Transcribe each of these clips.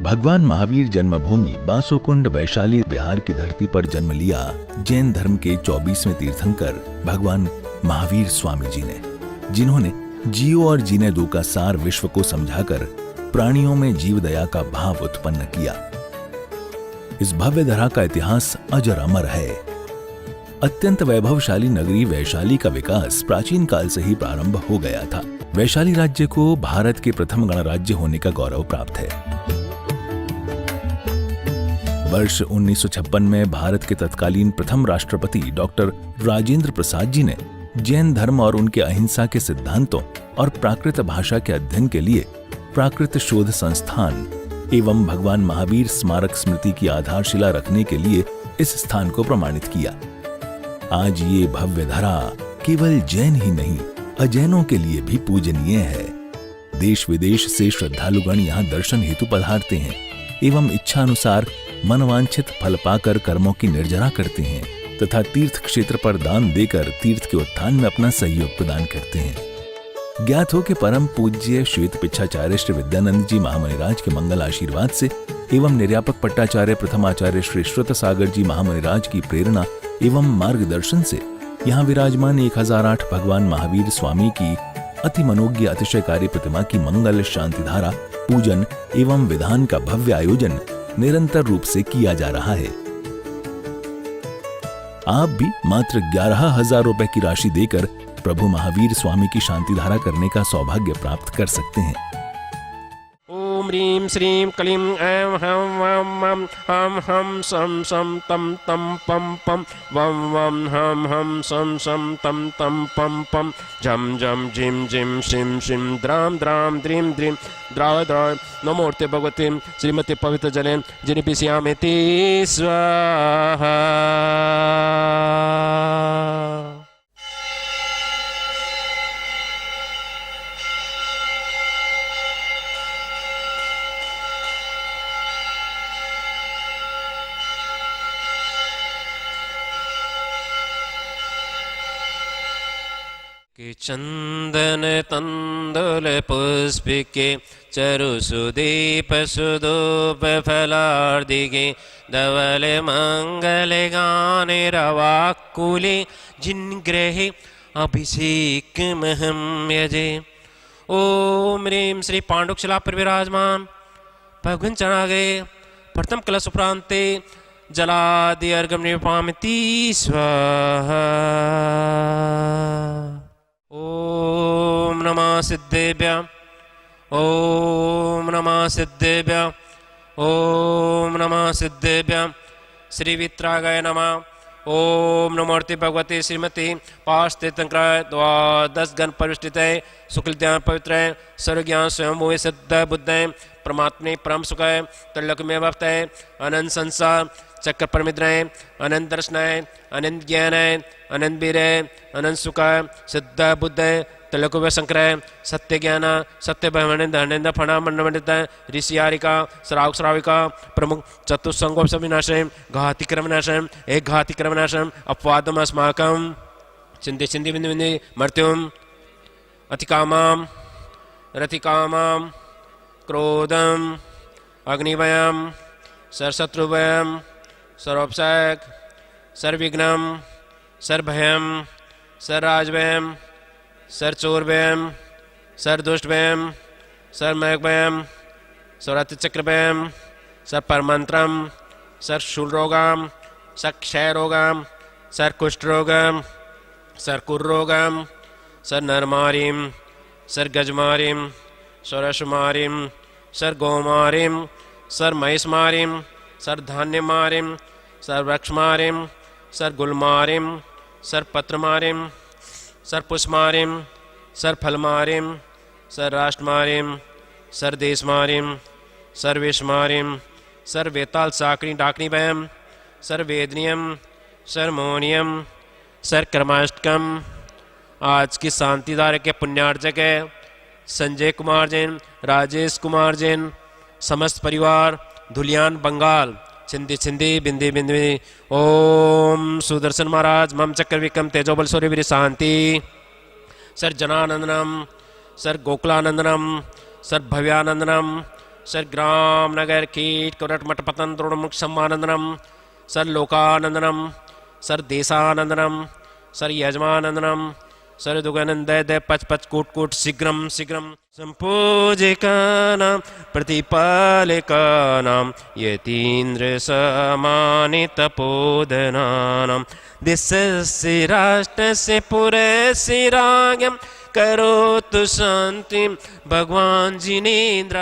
भगवान महावीर जन्मभूमि बासोकुंड वैशाली बिहार की धरती पर जन्म लिया जैन धर्म के 24वें तीर्थंकर भगवान महावीर स्वामी जी ने, जिन्होंने जियो और जीने दो का सार विश्व को समझाकर प्राणियों में जीव दया का भाव उत्पन्न किया। इस भव्य धरा का इतिहास अजर अमर है। अत्यंत वैभवशाली नगरी वैशाली का विकास प्राचीन काल से ही प्रारंभ हो गया था। वैशाली राज्य को भारत के प्रथम गणराज्य होने का गौरव प्राप्त है। वर्ष 1956 में भारत के तत्कालीन प्रथम राष्ट्रपति डॉक्टर राजेंद्र प्रसाद जी ने जैन धर्म और उनके अहिंसा के सिद्धांतों और प्राकृत भाषा के अध्ययन के लिए प्राकृत शोध संस्थान एवं भगवान महावीर स्मारक स्मृति की आधारशिला रखने के लिए इस स्थान को प्रमाणित किया। आज ये भव्य धरा केवल जैन ही नहीं, अजैनों के लिए भी पूजनीय है। देश विदेश से श्रद्धालुगण यहाँ दर्शन हेतु पधारते हैं एवं इच्छा अनुसार मनवांछित फल पाकर कर्मों की निर्जरा करते हैं तथा तीर्थ क्षेत्र पर दान देकर तीर्थ के उत्थान में अपना सहयोग प्रदान करते हैं। ज्ञात हो कि परम पूज्य श्वेत पिच्छाचार्य श्री विद्यानंद जी महामुनिराज के मंगल आशीर्वाद से एवं निर्यापक पट्टाचार्य प्रथमाचार्य श्री श्रुत सागर जी महामुनिराज की प्रेरणा एवं मार्गदर्शन से यहाँ विराजमान 1008 भगवान महावीर स्वामी की अति मनोज्ञ अतिशयकारी प्रतिमा की मंगल शांतिधारा पूजन एवं विधान का भव्य आयोजन निरंतर रूप से किया जा रहा है। आप भी मात्र 11,000 रुपए की राशि देकर प्रभु महावीर स्वामी की शांतिधारा करने का सौभाग्य प्राप्त कर सकते हैं। ओम ह्रीं श्रीं क्लीं ऐं हं वं मं हं हं सं सं तं तं पं पं वं वं हं हं सं सं तं तं पं पं झं झं झिं झिं शिं शिं द्रां द्रां द्रीं द्रीं द्राव द्राव नमोर्ते भगवते श्रीमते पवित्र जले जिनिपिष्यामि ते स्वाहा। कि चंदन तंदुल पुष्पिके चरु सुदीप सुदूप फलार्दिके धवल मंगल गाने रवाकुले जिनग्रहे अभिषेक महम यजे। ओम ह्रीं श्री पांडुकशिला पर विराजमान भगवान चढ़ागे प्रथम कलश उपरांते जलादि अर्घ्यं निवेदयामि स्वाहा। ओम नमः सिद्धेभ्यः ओम नमः सिद्धेभ्यः ओम नमः सिद्धेभ्यः। श्री वित्रागाय नमः। ओम नमोर्ति भगवते श्रीमती पाशतीर्थंकराय द्वादश गण परिष्ठितये शुक्लज्ञान पवित्रये सर्वज्ञान स्वयंभुवे सिद्ध बुद्धये परमात्मने परम सुखाय त्रिलोकमय भक्तये अनंत संसार चक्र परमिद्रय अनंत दर्शनाय अनंत ज्ञानाय अनंत वीरय अनंत सुखाय सिद्ध बुद्धय त्रिलोकमय शंकराय सत्य ज्ञान सत्य भवनंद हनंद फणा मंडमंडित ऋषियारिका श्रावक श्राविका प्रमुख चतुस्संगोप विनाशय घाति क्रमनाशय एक घाति क्रमनाशय अपवादम अस्माकं चिंते चिंती बिंदु बिंदु मृत्युम अतिकामाम रतिकामाम क्रोधम अग्निभयम सरशत्रुभयम सर्वोपसक सर्वविघ्नम सर्वभयम सर्वराजभयम सर्वचोरभयम सर्वदुष्टभयम सर्वमयभयम सर्वरतिचक्रभयम सर्वपरमंत्रम सर्वशूलरोगम सर्वक्षयरोगम सर्वकुष्ठरोगम सर्वकुर्रोगम सर्वनरमारीम सर्वगजमारीम सर्वशुमारीम सर्वगोमारीम सर्वमहिषमारीम सर्वधान्यमारीम सर्ववृक्षमारीम सर्वगुलमारीम सर्वपत्रमारीम सर्वपुष्पमारीम सर्वफलमारीम सर्वराष्ट्रमारीम सर्वदेशमारीम सर्वेशमारीम सर्ववेताल साकरी डाकनी भयम सर्ववेदनियम सर्वमोनियम सर्वकर्माष्टकम। आज की शांतिधारा के पुण्यार्जक है संजय कुमार जैन, राजेश कुमार जैन, समस्त परिवार धुलियान बंगाल छिंदी छिंदी बिंदी बिंदी। ओम सुदर्शन महाराज मम चक्र विक्रम तेजोबल सूर्य वीर शांति sir जनानंदनम sir गोकुलानंदनम sir Bhavyanandanam sir ग्राम नगर कीट करट मठ पतन द्रोण मुख सम्मानंदनम सर लोकानंदनम सर देशानंदनम सर यजमानंदनम सर दुगनंद दय पच पच कोट कोट शीघ्रम शीघ्रम संपूजिकानां प्रतिपालिकानां यतीन्द्र समानित तपोधनानां दिशस्य राष्ट्रस्य पुरस्य राज्ञं करोतु शांतिं भगवान जिनेन्द्र।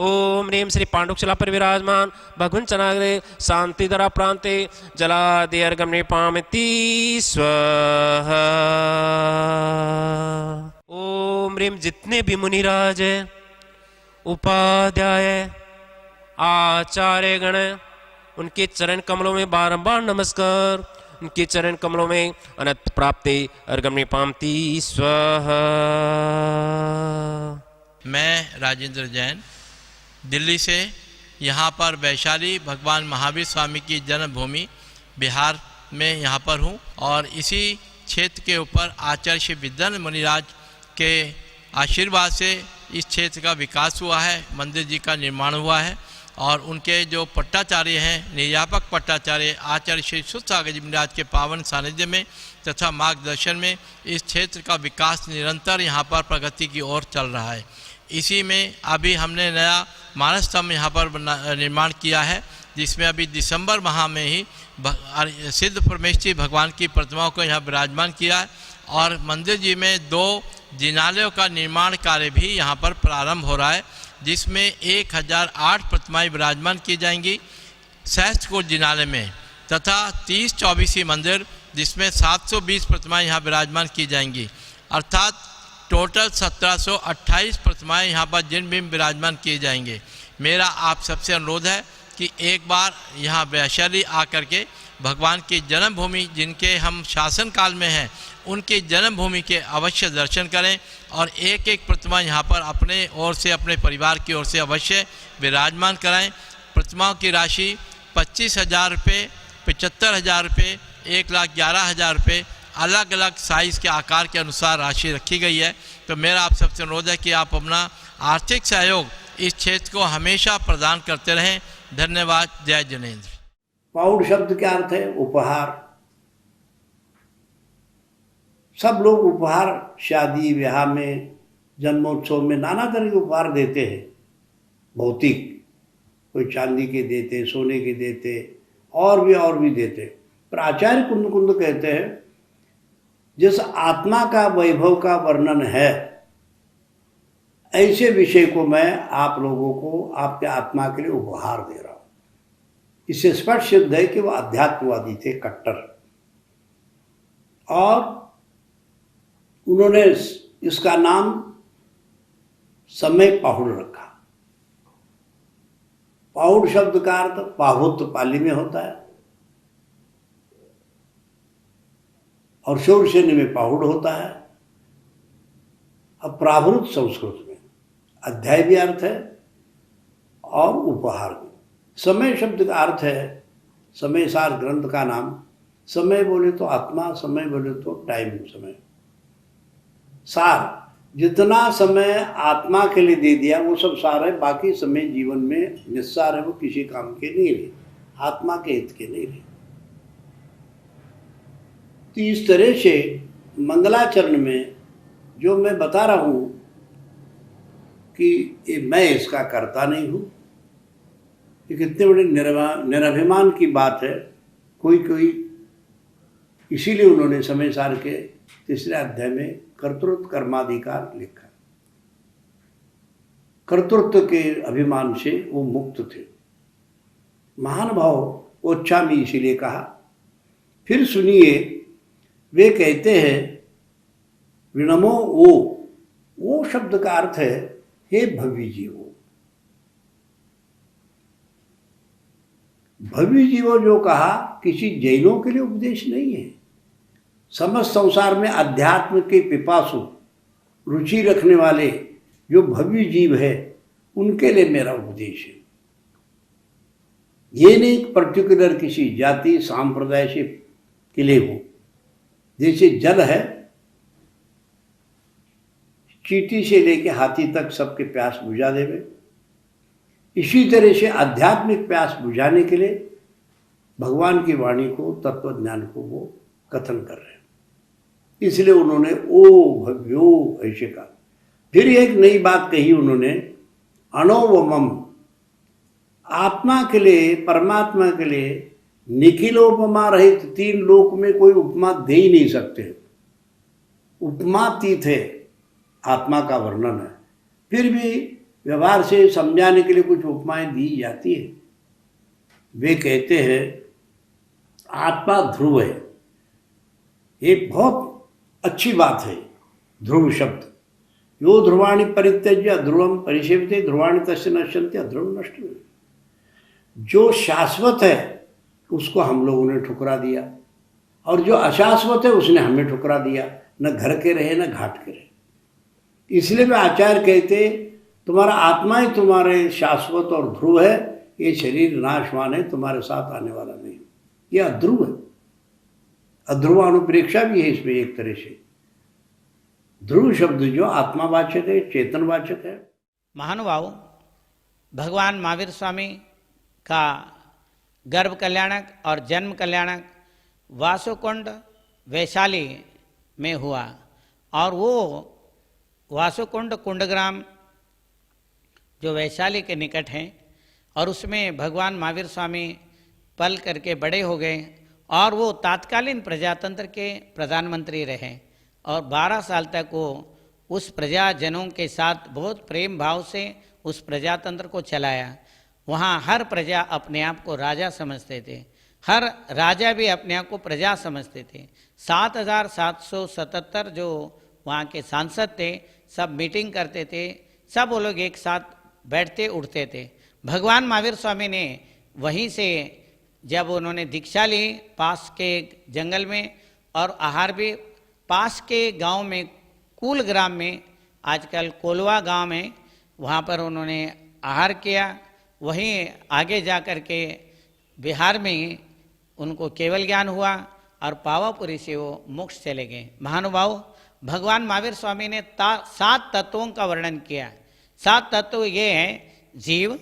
ओम ह्रीं श्री पांडुकशिला पर विराजमान भगवन् चनाग्रे शांतिधरा प्रांते जलादिर्गमने पामिति स्वाहा। ओम ह्रीं जितने भी मुनिराज है, उपाध्याय, आचार्य गण, उनके चरण कमलों में बारंबार नमस्कार। उनके चरण कमलों में अनंत प्राप्ति अर्गमने पामती स्वाहा। मैं राजेंद्र जैन दिल्ली से यहाँ पर वैशाली भगवान महावीर स्वामी की जन्मभूमि बिहार में यहाँ पर हूँ और इसी क्षेत्र के ऊपर आचार्य श्री विद्यानंद मुनिराज के आशीर्वाद से इस क्षेत्र का विकास हुआ है, मंदिर जी का निर्माण हुआ है और उनके जो पट्टाचार्य हैं, निर्यापक पट्टाचार्य आचार्य श्री सुसागर जी महाराज के पावन सानिध्य में तथा मार्गदर्शन में इस क्षेत्र का विकास निरंतर यहाँ पर प्रगति की ओर चल रहा है। इसी में अभी हमने नया मानस स्तंभ यहाँ पर निर्माण किया है, जिसमें अभी दिसंबर माह में ही सिद्ध परमेश्वरी भगवान की प्रतिमाओं को यहाँ विराजमान किया है और मंदिर जी में 2 जिनालयों का निर्माण कार्य भी यहाँ पर प्रारंभ हो रहा है, जिसमें 1008 प्रतिमाएं विराजमान की जाएंगी सहस्त्रकूट जिनालय में तथा 30 चौबीसी मंदिर जिसमें 720 प्रतिमाएं यहाँ विराजमान की जाएंगी, अर्थात टोटल 1728 प्रतिमाएं यहाँ पर जिन भी विराजमान किए जाएंगे। मेरा आप सबसे अनुरोध है कि एक बार यहाँ वैशाली आकर के भगवान की जन्मभूमि जिनके हम शासन काल में हैं उनकी जन्मभूमि के अवश्य दर्शन करें और एक एक प्रतिमा यहाँ पर अपने ओर से अपने परिवार की ओर से अवश्य विराजमान कराएं। प्रतिमाओं की राशि 25,000 रुपये, 75,000 रुपये, 1,11,000 रुपये अलग अलग साइज़ के आकार के अनुसार राशि रखी गई है। तो मेरा आप सबसे अनुरोध है कि आप अपना आर्थिक सहयोग इस क्षेत्र को हमेशा प्रदान करते रहें। धन्यवाद। जय जिनेन्द्र। पौड़ शब्द का अर्थ है उपहार। सब लोग उपहार शादी ब्याह में जन्मोत्सव में नाना तरह के उपहार देते हैं। भौतिक, कोई चांदी के देते, सोने के देते, और भी देते। पर आचार्य कुंद कुंद कहते हैं जिस आत्मा का वैभव का वर्णन है ऐसे विषय को मैं आप लोगों को आपके आत्मा के लिए उपहार दे रहा हूं। इससे स्पष्ट सिद्ध है कि वह अध्यात्मवादी थे, कट्टर, और उन्होंने इसका नाम समय पाहुड़ रखा। पाहुड़ शब्द का अर्थ पाहुत पाली में होता है और शौरसेनी में पाहुड़ होता है। अब प्रावृत संस्कृत में अध्याय भी अर्थ है और उपहार भी। समय शब्द का अर्थ है समय सार ग्रंथ का नाम। समय बोले तो आत्मा, समय बोले तो टाइम, समय सार जितना समय आत्मा के लिए दे दिया वो सब सार है। बाकी समय जीवन में निस्सार है, वो किसी काम के नहीं रहे, आत्मा के हित के नहीं रहे। तो इस तरह से मंगलाचरण में जो मैं बता रहा हूँ कि मैं इसका करता नहीं हूँ, ये कितने बड़े निरभिमान की बात है। कोई इसीलिए उन्होंने समय सार के 3 अध्याय में कर्तृत्व कर्माधिकार लिखा। कर्तृत्व के अभिमान से वो मुक्त थे। महान भाव ओच्छामी इसीलिए कहा। फिर सुनिए, वे कहते हैं विनमो वो शब्द का अर्थ है हे भव्य जीवो। भव्य जीवो जो कहा किसी जैनों के लिए उपदेश नहीं है। समस्त संसार में अध्यात्म के पिपासु रुचि रखने वाले जो भव्य जीव है उनके लिए मेरा उपदेश है। ये नहीं पर्टिकुलर किसी जाति सांप्रदाय से के लिए हो। जैसे जल है, चींटी से लेके हाथी तक सबके प्यास बुझा देवे। इसी तरह से आध्यात्मिक प्यास बुझाने के लिए भगवान की वाणी को, तत्व ज्ञान को वो कथन कर रहे हैं। इसलिए उन्होंने ओ भव्यो ऐसे कहा। फिर एक नई बात कही उन्होंने, अणोवमम, आत्मा के लिए, परमात्मा के लिए निखिलोपमा रहित, तीन लोक में कोई उपमा दे ही नहीं सकते। उपमातीत है, आत्मा का वर्णन है। फिर भी व्यवहार से समझाने के लिए कुछ उपमाएं दी जाती है। वे कहते हैं आत्मा ध्रुव है। एक बहुत अच्छी बात है ध्रुव शब्द। यो ध्रुवाणी परित्यज्य ध्रुवम परिसेवते ध्रुवाणी तस्य नश्यन्ते अध्रुवम नष्ट। जो शाश्वत है उसको हम लोगों ने ठुकरा दिया, और जो अशाश्वत है उसने हमें ठुकरा दिया। न घर के रहे न घाट के रहे। इसलिए वे आचार्य कहते तुम्हारा आत्मा ही तुम्हारे शाश्वत और ध्रुव है, ये शरीर नाशवान है, तुम्हारे साथ आने वाला नहीं। ये अध्रुव है। अध्रुवानुप्रेक्षा भी है इसमें एक तरह से। ध्रुव शब्द जो आत्मावाचक है, चेतनवाचक है। महानुभाव, भगवान महावीर स्वामी का गर्भ कल्याणक और जन्म कल्याणक वासुकुंड वैशाली में हुआ, और वो वासुकुंड कुंडग्राम जो वैशाली के निकट हैं, और उसमें भगवान महावीर स्वामी पल करके बड़े हो गए, और वो तात्कालीन प्रजातंत्र के प्रधानमंत्री रहे, और 12 साल तक वो उस प्रजाजनों के साथ बहुत प्रेम भाव से उस प्रजातंत्र को चलाया। वहाँ हर प्रजा अपने आप को राजा समझते थे, हर राजा भी अपने आप को प्रजा समझते थे। 7,777 जो वहाँ के सांसद थे, सब मीटिंग करते थे, सब वो लोग एक साथ बैठते उठते थे। भगवान महावीर स्वामी ने वहीं से जब उन्होंने दीक्षा ली पास के जंगल में, और आहार भी पास के गांव में कूल ग्राम में, आजकल कोलवा गांव में, वहाँ पर उन्होंने आहार किया। वहीं आगे जा कर के बिहार में उनको केवल ज्ञान हुआ, और पावापुरी से वो मोक्ष चले गए। महानुभाव, भगवान महावीर स्वामी ने 7 तत्वों का वर्णन किया। 7 तत्व ये हैं: जीव,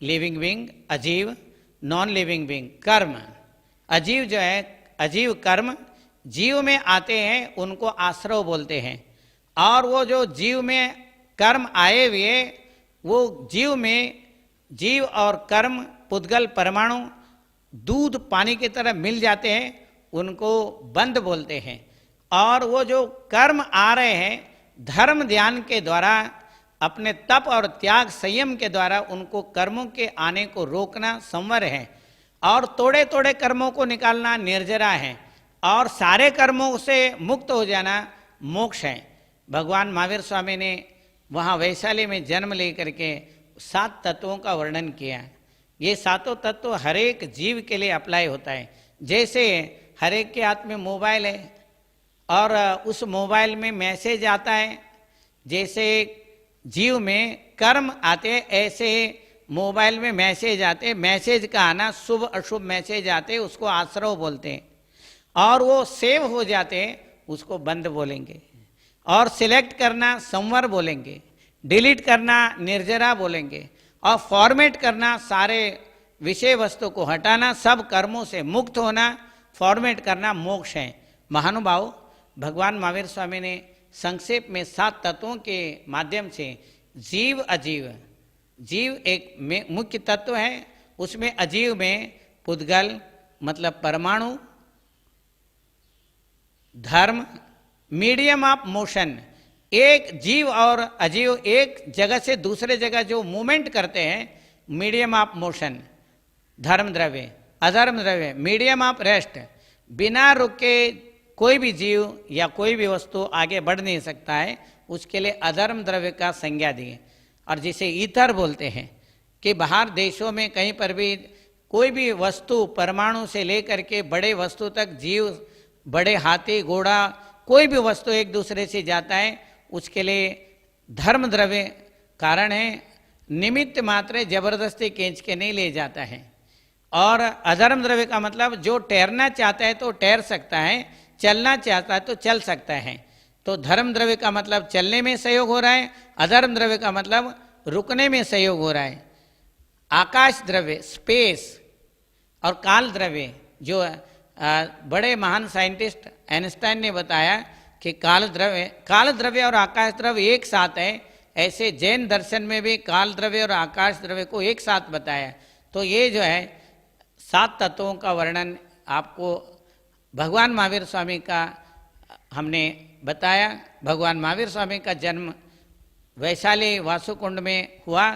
लिविंग बीइंग, अजीव, नॉन लिविंग बीइंग, कर्म। अजीव जो है, अजीव कर्म जीव में आते हैं, उनको आश्रव बोलते हैं। और वो जो जीव में कर्म आए हुए, वो जीव में जीव और कर्म पुद्गल परमाणु दूध पानी की तरह मिल जाते हैं, उनको बंध बोलते हैं। और वो जो कर्म आ रहे हैं, धर्म ध्यान के द्वारा, अपने तप और त्याग संयम के द्वारा उनको कर्मों के आने को रोकना संवर है, और तोड़े तोड़े कर्मों को निकालना निर्जरा है, और सारे कर्मों से मुक्त हो जाना मोक्ष है। भगवान महावीर स्वामी ने वहाँ वैशाली में जन्म लेकर के 7 तत्वों का वर्णन किया। ये 7 तत्व हर एक जीव के लिए अप्लाई होता है। जैसे हर एक के हाथ में मोबाइल है, और उस मोबाइल में मैसेज आता है। जैसे जीव में कर्म आते हैं, ऐसे मोबाइल में मैसेज आते हैं। मैसेज का आना, शुभ अशुभ मैसेज आते हैं, उसको आश्रव बोलते हैं। और वो सेव हो जाते हैं, उसको बंद बोलेंगे। और सिलेक्ट करना संवर बोलेंगे, डिलीट करना निर्जरा बोलेंगे, और फॉर्मेट करना सारे विषय वस्तु को हटाना, सब कर्मों से मुक्त होना, फॉर्मेट करना मोक्ष है। महानुभाव, भगवान महावीर स्वामी ने संक्षेप में 7 तत्वों के माध्यम से जीव अजीव, जीव एक मुख्य तत्व है, उसमें अजीव में पुद्गल मतलब परमाणु, धर्म, मीडियम ऑफ मोशन, एक जीव और अजीव एक जगह से दूसरे जगह जो मूवमेंट करते हैं, मीडियम ऑफ मोशन, धर्म द्रव्य, अधर्म द्रव्य, मीडियम ऑफ रेस्ट। बिना रुके कोई भी जीव या कोई भी वस्तु आगे बढ़ नहीं सकता है, उसके लिए अधर्म द्रव्य का संज्ञा दिए। और जिसे ईथर बोलते हैं कि बाहर देशों में कहीं पर भी कोई भी वस्तु परमाणु से लेकर के बड़े वस्तु तक, जीव, बड़े हाथी, घोड़ा, कोई भी वस्तु एक दूसरे से जाता है, उसके लिए धर्म द्रव्य कारण है। निमित्त मात्र जबरदस्ती खींच के नहीं ले जाता है। और अधर्म द्रव्य का मतलब जो तैरना चाहता है तो तैर सकता है, चलना चाहता है तो चल सकता है। तो धर्म द्रव्य का मतलब चलने में सहयोग हो रहा है, अधर्म द्रव्य का मतलब रुकने में सहयोग हो रहा है। आकाश द्रव्य स्पेस और काल द्रव्य, जो बड़े महान साइंटिस्ट आइंस्टाइन ने बताया कि काल द्रव्य और आकाश द्रव्य एक साथ है, ऐसे जैन दर्शन में भी काल द्रव्य और आकाश द्रव्य को एक साथ बताया। तो ये जो है 7 तत्वों का वर्णन आपको भगवान महावीर स्वामी का हमने बताया। भगवान महावीर स्वामी का जन्म वैशाली वासुकुंड में हुआ।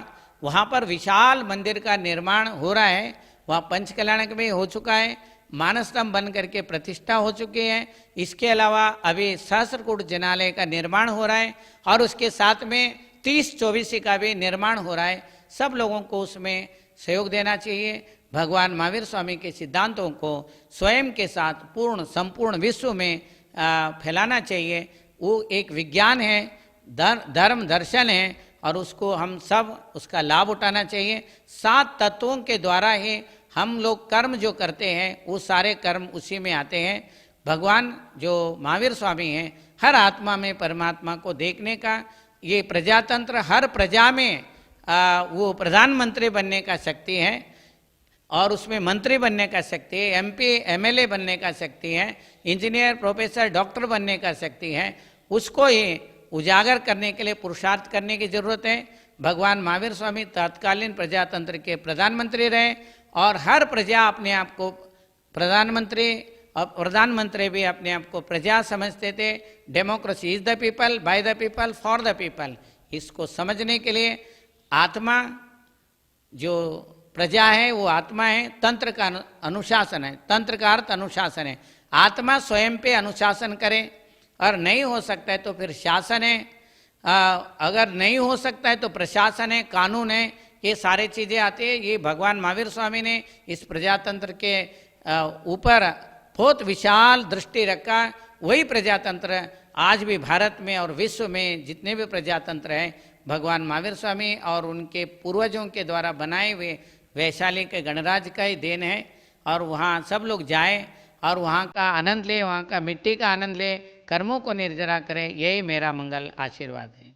वहाँ पर विशाल मंदिर का निर्माण हो रहा है। वहाँ पंचकल्याणक में हो चुका है, मानसतम बन करके प्रतिष्ठा हो चुकी है। इसके अलावा अभी सहस्त्रकूट जिनालय का निर्माण हो रहा है और उसके साथ में 30-24 का भी निर्माण हो रहा है। सब लोगों को उसमें सहयोग देना चाहिए। भगवान महावीर स्वामी के सिद्धांतों को स्वयं के साथ पूर्ण संपूर्ण विश्व में फैलाना चाहिए। वो एक विज्ञान है, धर्म दर्शन है और उसको हम सब उसका लाभ उठाना चाहिए। 7 तत्वों के द्वारा ही हम लोग कर्म जो करते हैं वो सारे कर्म उसी में आते हैं। भगवान जो महावीर स्वामी हैं, हर आत्मा में परमात्मा को देखने का ये प्रजातंत्र, हर प्रजा में वो प्रधानमंत्री बनने का शक्ति है और उसमें मंत्री बनने का शक्ति है, MP MLA बनने का शक्ति है, इंजीनियर प्रोफेसर डॉक्टर बनने का शक्ति है। उसको ही उजागर करने के लिए पुरुषार्थ करने की जरूरत है। भगवान महावीर स्वामी तत्कालीन प्रजातंत्र के प्रधानमंत्री रहे और हर प्रजा अपने आप को प्रधानमंत्री और प्रधानमंत्री भी अपने आप को प्रजा समझते थे। Democracy is the people, by the people, for the people. इसको समझने के लिए आत्मा जो प्रजा है वो आत्मा है, तंत्र का अनुशासन है। तंत्र का अर्थ अनुशासन है। आत्मा स्वयं पे अनुशासन करे और नहीं हो सकता है तो फिर शासन है, अगर नहीं हो सकता है तो प्रशासन है, कानून है। ये सारे चीज़ें आती है। ये भगवान महावीर स्वामी ने इस प्रजातंत्र के ऊपर बहुत विशाल दृष्टि रखा। वही प्रजातंत्र आज भी भारत में और विश्व में जितने भी प्रजातंत्र हैं भगवान महावीर स्वामी और उनके पूर्वजों के द्वारा बनाए हुए वैशाली के गणराज्य का ही देन है। और वहाँ सब लोग जाएं और वहाँ का आनंद ले, वहाँ का मिट्टी का आनंद ले, कर्मों को निर्जरा करें। यही मेरा मंगल आशीर्वाद है।